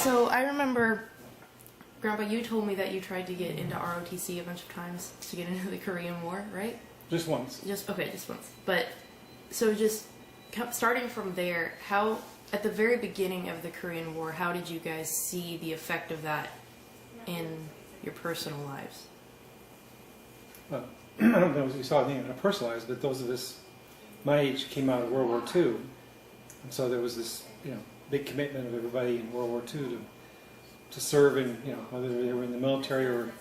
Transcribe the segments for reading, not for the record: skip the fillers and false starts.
So I remember, Grandpa, you told me that you tried to get into ROTC a bunch of times to get into the Korean War, right? Just once. Just once. But so just starting from there, how at the very beginning of the Korean War, how did you guys see the effect of that in your personal lives? Well, I don't know if you saw anything in a personal lives, but those of us my age came out of World War II, and so there was this, big commitment of everybody in World War II to serve in, whether they were in the military or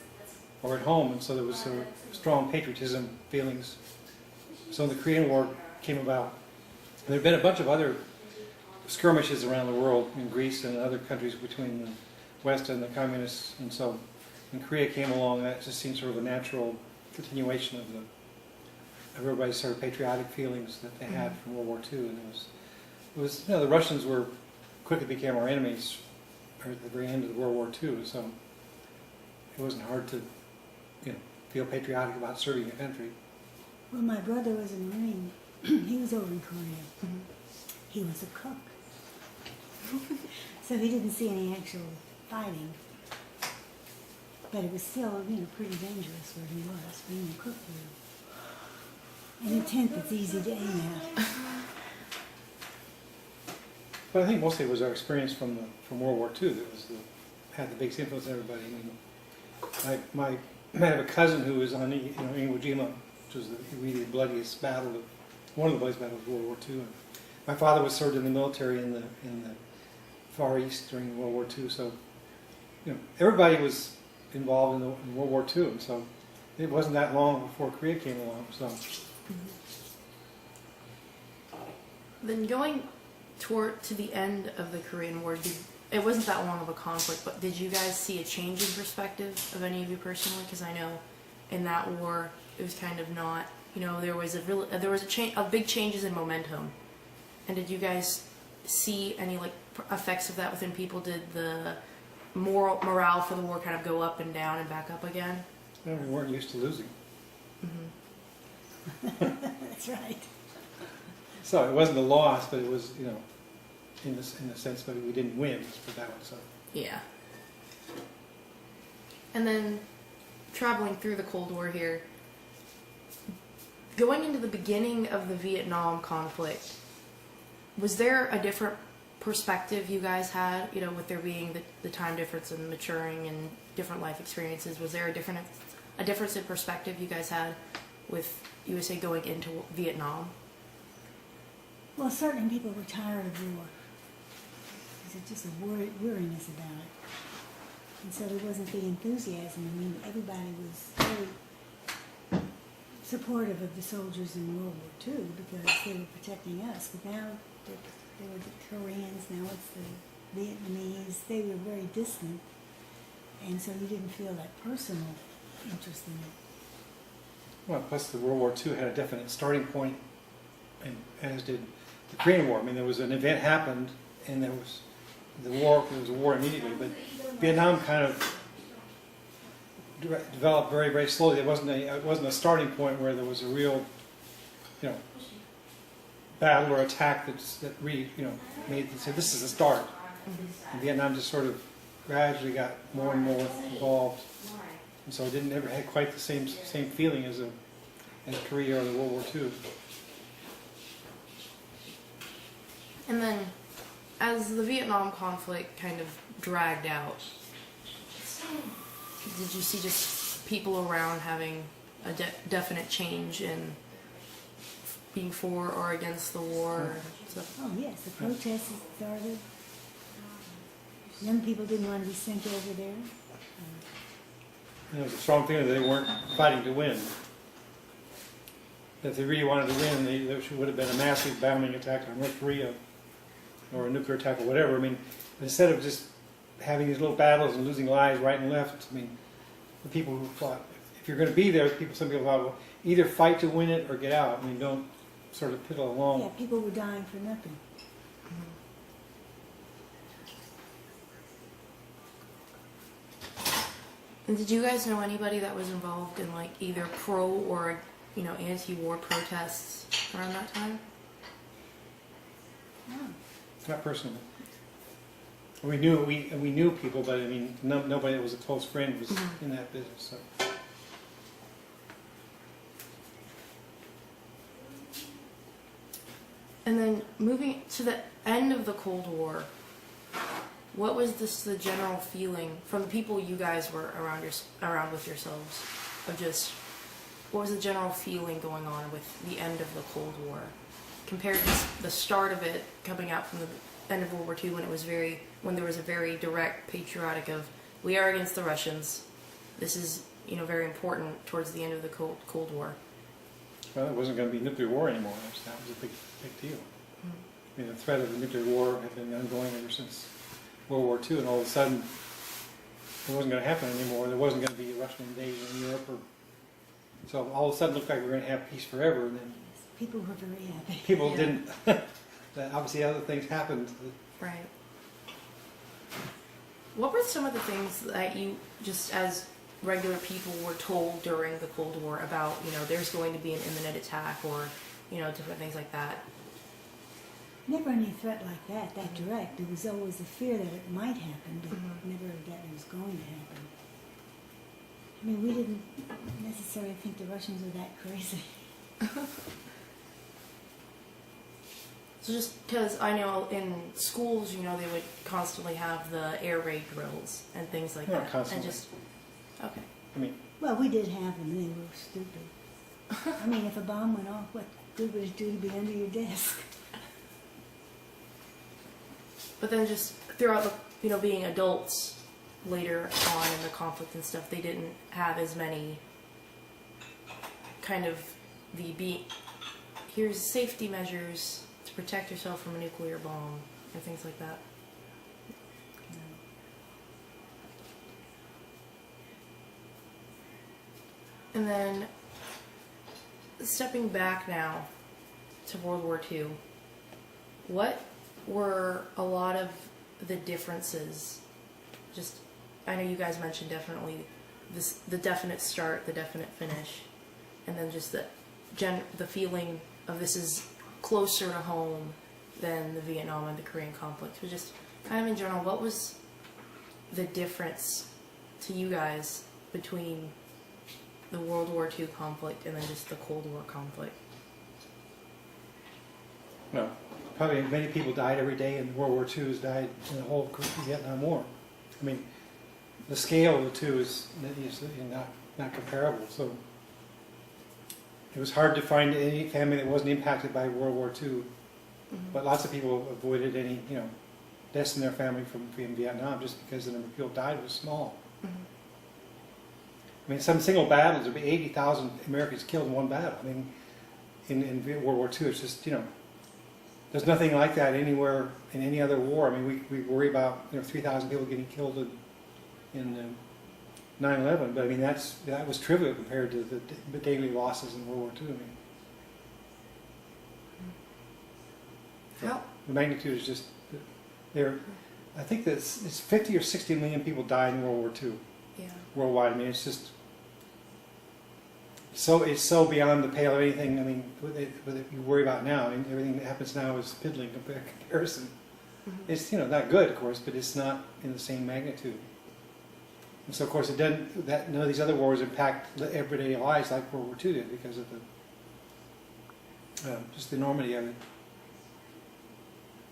at home, and so there was a strong patriotism feelings. So when the Korean War came about, there had been a bunch of other skirmishes around the world in Greece and other countries between the West and the communists, and so when Korea came along, that just seemed sort of a natural continuation of everybody's sort of patriotic feelings that they had from World War II, and it was the Russians quickly became our enemies at the very end of World War II, so it wasn't hard to feel patriotic about serving a country. Well, my brother was a Marine. He was over in Korea. Mm-hmm. He was a cook. So he didn't see any actual fighting. But it was still, pretty dangerous where he was, being a cook there. In a tent that's easy to aim at. But I think mostly it was our experience from World War II that had the biggest influence on everybody. I have a cousin who was on Iwo Jima, which was the really bloodiest battle one of the bloodiest battles of World War II. And my father was served in the military in the Far East during World War II, so everybody was involved in World War II, and so it wasn't that long before Korea came along. So then going to the end of the Korean War, it wasn't that long of a conflict, but did you guys see a change in perspective of any of you personally? Because I know in that war it was kind of not, there was a big changes in momentum. And did you guys see any effects of that within people? Did the morale for the war kind of go up and down and back up again? we weren't used to losing. That's right. So it wasn't a loss, but it was, in the sense that we didn't win, let's put that one. So Yeah. And then traveling through the Cold War here, going into the beginning of the Vietnam conflict, was there a different perspective you guys had, with there being the time difference and maturing and different life experiences? Was there a difference in perspective you guys had with USA going into Vietnam? Well, certainly people were tired of war. There's just a weariness about it. And so there wasn't the enthusiasm. I mean, everybody was very supportive of the soldiers in World War II because they were protecting us. But now they were the Koreans, now it's the Vietnamese. They were very distant. And so you didn't feel that personal interest in it. well, plus the World War II had a definite starting point, and as did the Korean War. I mean, there was an event happened, and there was a war immediately, but Vietnam kind of developed very, very slowly. It wasn't a starting point where there was a real, battle or attack that really, made it say this is the start. And Vietnam just sort of gradually got more and more involved, and so it didn't ever had quite the same feeling as Korea or the World War II. And then, as the Vietnam conflict kind of dragged out, did you see just people around having a definite change in being for or against the war? Oh yes, the protests started. Young people didn't want to be sent over there. There was a strong feeling that they weren't fighting to win. If they really wanted to win, there would have been a massive bombing attack on North Korea, or a nuclear attack or whatever. I mean, instead of just having these little battles and losing lives right and left, I mean, the people who fought, if you're going to be there, some people thought, well, either fight to win it or get out. I mean, don't sort of piddle along. Yeah, people were dying for nothing. And did you guys know anybody that was involved in either pro or anti-war protests around that time? No. It's not personal. We knew people, but I mean, nobody that was a close friend was Mhm. in that business. So. And then moving to the end of the Cold War, what was the general feeling from the people you guys were around with yourselves of just what was the general feeling going on with the end of the Cold War compared to the start of it coming out from the end of World War II when there was a very direct patriotic of we are against the Russians. This is very important towards the end of the Cold War. Well, it wasn't going to be nuclear war anymore. That was a big deal. I mean, the threat of the nuclear war had been ongoing ever since World War II, and all of a sudden, it wasn't going to happen anymore. There wasn't going to be a Russian invasion in Europe, so all of a sudden, it looked like we were going to have peace forever. And then People were very happy. people Yeah. didn't. Obviously, other things happened. Right. What were some of the things that you, just as regular people, were told during the Cold War about, there's going to be an imminent attack or, different things like that? Never any threat like that direct. There was always a fear that it might happen, but never that it was going to happen. I mean, we didn't necessarily think the Russians were that crazy. So just because I know in schools, they would constantly have the air raid drills and things like Not that. constantly. And just, okay. I mean, Well, we did have them, and they were stupid. I mean, if a bomb went off, what good would it do to be under your desk? But then just throughout the, being adults later on in the conflict and stuff, they didn't have as many kind of here's safety measures to protect yourself from a nuclear bomb and things like that. And then stepping back now to World War II, what were a lot of the differences? Just, I know you guys mentioned definitely the definite start, the definite finish, and then just the feeling of this is closer to home than the Vietnam and the Korean conflict. So just kind of in general, what was the difference to you guys between the World War II conflict and then just the Cold War conflict? no, probably many people died every day, and World War II has died in the whole Vietnam War. I mean, the scale of the two is not comparable. So it was hard to find any family that wasn't impacted by World War II. But lots of people avoided any, deaths in their family from Vietnam just because the number of people died was small. I mean, some single battles, there'd be 80,000 Americans killed in one battle. I mean, in World War II, it's just, there's nothing like that anywhere in any other war. I mean, we worry about 3,000 people getting killed in 9/11, but I mean that was trivial compared to the daily losses in World War II. I mean, How? the magnitude is just there. I think that it's 50 or 60 million people died in World War II Yeah. worldwide. I mean, it's just it's so beyond the pale of anything. I mean, what you worry about now. I mean, everything that happens now is piddling in comparison. It's not good, of course, but it's not in the same magnitude. And so, of course, it doesn't. None of these other wars impact the everyday lives like World War II did because of the just the enormity of it.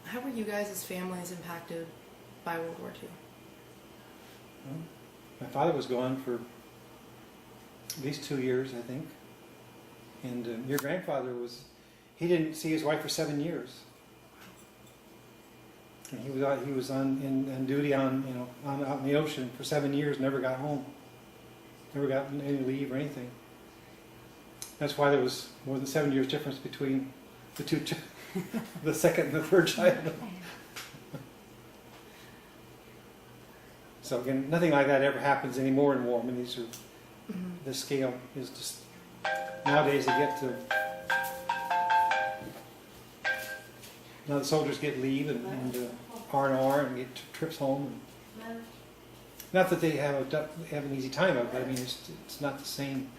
How were you guys as families impacted by World War II? Well, my father was gone for at least 2 years, I think. And your grandfather he didn't see his wife for 7 years. And he was on duty out in the ocean for 7 years, never got home. Never got any leave or anything. That's why there was more than 7 years difference between the two, the second and the third child. So again, nothing like that ever happens anymore in war. I mean, these are the scale is just nowadays they get to now the soldiers get leave and R&R and get trips home. Not that they have an easy time of it, but I mean it's not the same.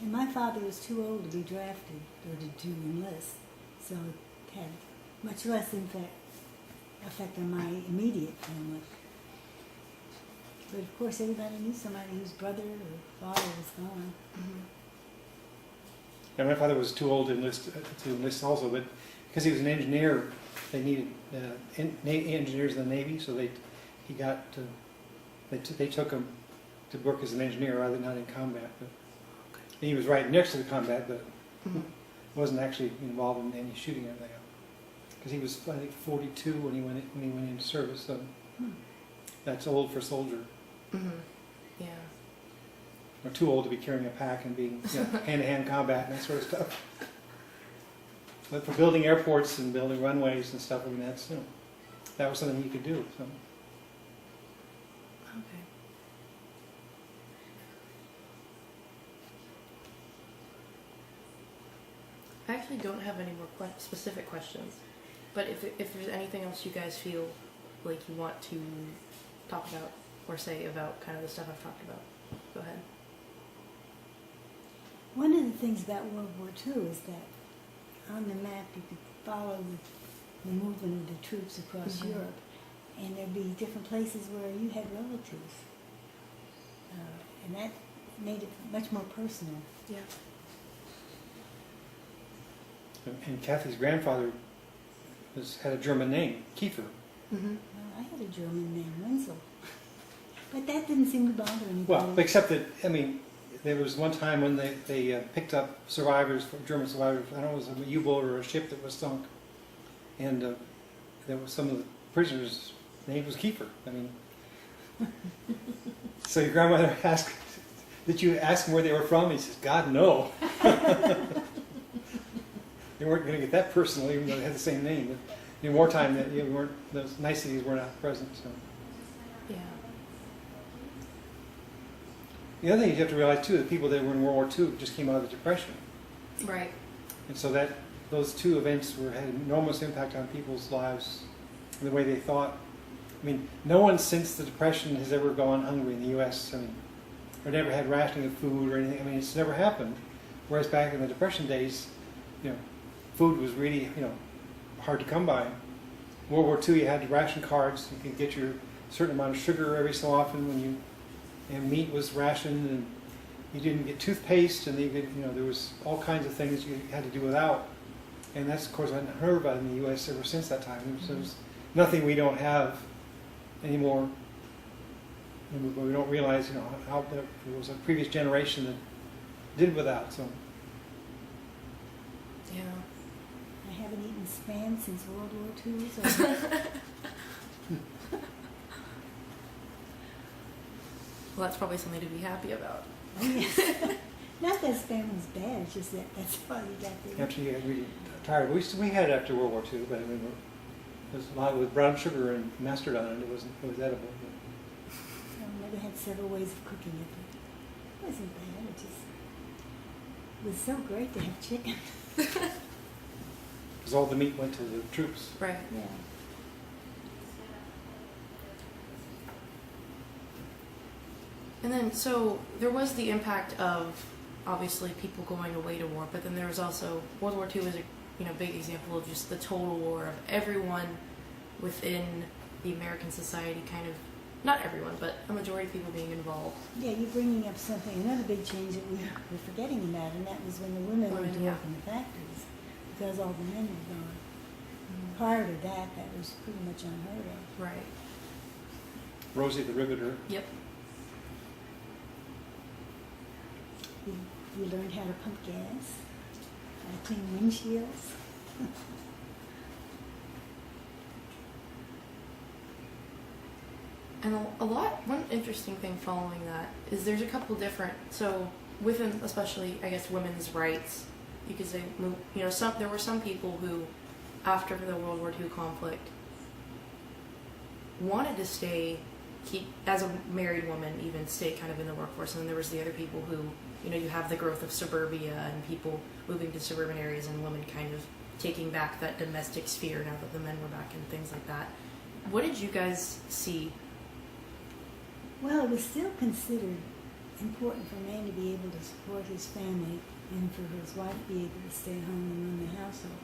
And my father was too old to be drafted or to enlist, so it had much less effect on my immediate family. But of course, everybody knew somebody whose brother or father was gone. Mm-hmm. And my father was too old to enlist also, but because he was an engineer, they needed engineers in the Navy, so they took him to work as an engineer rather than not in combat. But he was right next to the combat, but Mm-hmm. wasn't actually involved in any shooting or anything. Because he was, I think, 42 when he went into service, so that's old for a soldier. Mm-hmm. Yeah. Or too old to be carrying a pack and being hand-to-hand combat and that sort of stuff. But for building airports and building runways and stuff, I mean, that's, that was something he could do. So. Okay. I actually don't have any more specific questions, but if there's anything else you guys feel like you want to talk about or say about kind of the stuff I've talked about, go ahead. One of the things about World War II is that on the map you could follow the movement of the troops across Mm-hmm. Europe, and there'd be different places where you had relatives, and that made it much more personal. Yeah. And Kathy's grandfather had a German name, Kiefer. Mm-hmm. Well, I had a German name, Wenzel, but that didn't seem to bother anybody. Well, except that, I mean, there was one time when they picked up survivors, German survivors, I don't know, it was a U-boat or a ship that was sunk, and there was some of the prisoners' name was Kiefer. I mean, so your grandmother asked, did you ask him where they were from? He says, God, no. They weren't going to get that personal, even though they had the same name. But in wartime, those niceties were not present. So. Yeah. The other thing you have to realize too, the people that were in World War II just came out of the Depression, Right. and so that those two events had an enormous impact on people's lives and the way they thought. I mean, no one since the Depression has ever gone hungry in the U.S. I mean, or never had rationing of food or anything. I mean, it's never happened. Whereas back in the Depression days, food was really, hard to come by. World War II, you had ration cards. You could get your certain amount of sugar every so often and meat was rationed, and you didn't get toothpaste, and there was all kinds of things you had to do without. And that's, of course, unheard of in the U.S. ever since that time. So there's nothing we don't have anymore. And we don't realize, how there was a previous generation that did without. So. Yeah. I haven't eaten Spam since World War II, so Well, that's probably something to be happy about. oh, yes. Not that Spam was bad, it's just that that's all you got to eat. After you get really tired. We had it after World War II, but I mean, it was a lot with brown sugar and mustard on it. It was edible. I never had several ways of cooking it, but it wasn't bad. It was so great to have chicken. Because all the meat went to the troops. Right. Yeah. And then, so there was the impact of obviously people going away to war, but then there was also World War II is a big example of just the total war of everyone within the American society, kind of not everyone, but a majority of people being involved. Yeah, you're bringing up something, another big change that we're forgetting about, and that was when the women went to yeah. work in the factories, because all the men were gone. Prior to that was pretty much unheard of. Right. Rosie the Riveter. Yep. You learned how to pump gas, how to clean windshields. And one interesting thing following that is there's a couple different, so within especially, I guess, women's rights, you could say, there were some people who, after the World War II conflict, wanted to keep, as a married woman, even stay kind of in the workforce. And then there was the other people who, you have the growth of suburbia and people moving to suburban areas and women kind of taking back that domestic sphere now that the men were back and things like that. What did you guys see? Well, it was still considered important for a man to be able to support his family and for his wife to be able to stay home and run the household.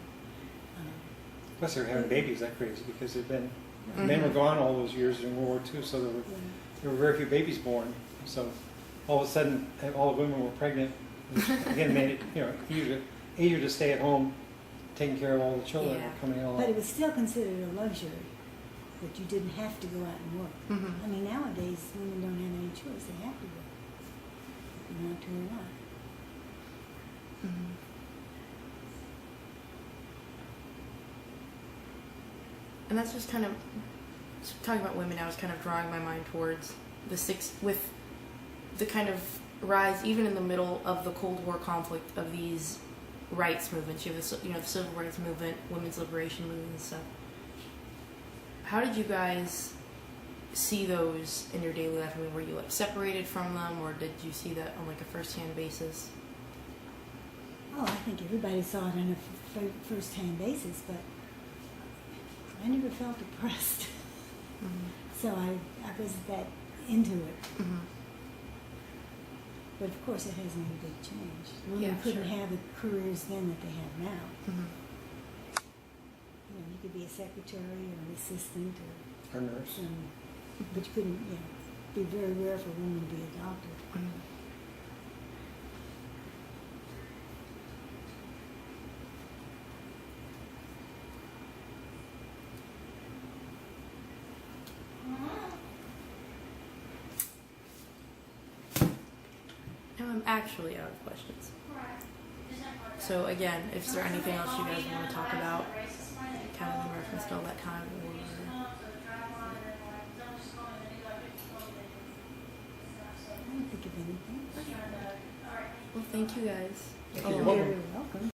Plus, they're having babies like crazy because they've been Mhm. men were gone all those years during World War II, so there were very few babies born. So all of a sudden, all the women were pregnant. Which, again, made it easier to stay at home, taking care of all the children Yeah. that were coming along. But it was still considered a luxury that you didn't have to go out and work. Mhm. I mean, nowadays women don't have any choice; they have to work, if they want to or not. Mhm. And that's just kind of talking about women. I was kind of drawing my mind towards with the kind of rise, even in the middle of the Cold War conflict, of these rights movements. You have the civil rights movement, women's liberation movement, and stuff. How did you guys see those in your daily life? I mean, were you like separated from them, or did you see that on like a first-hand basis? Oh, I think everybody saw it on a first-hand basis, but I never felt depressed. Mm-hmm. So I wasn't that into it. Mm-hmm. But of course, it has made a big change. Women Yeah, couldn't sure. have the careers then that they have now. Mm-hmm. You know, you could be a secretary or an assistant or Or nurse. some, but you couldn't. You know, it'd be very rare for a woman to be a doctor. Mm-hmm. Now I'm actually out of questions. So again, if there anything else you guys want to talk about, kind of in reference to all that time, or I don't think of anything. well, thank you guys. Thank you. Oh, You're welcome. You're welcome.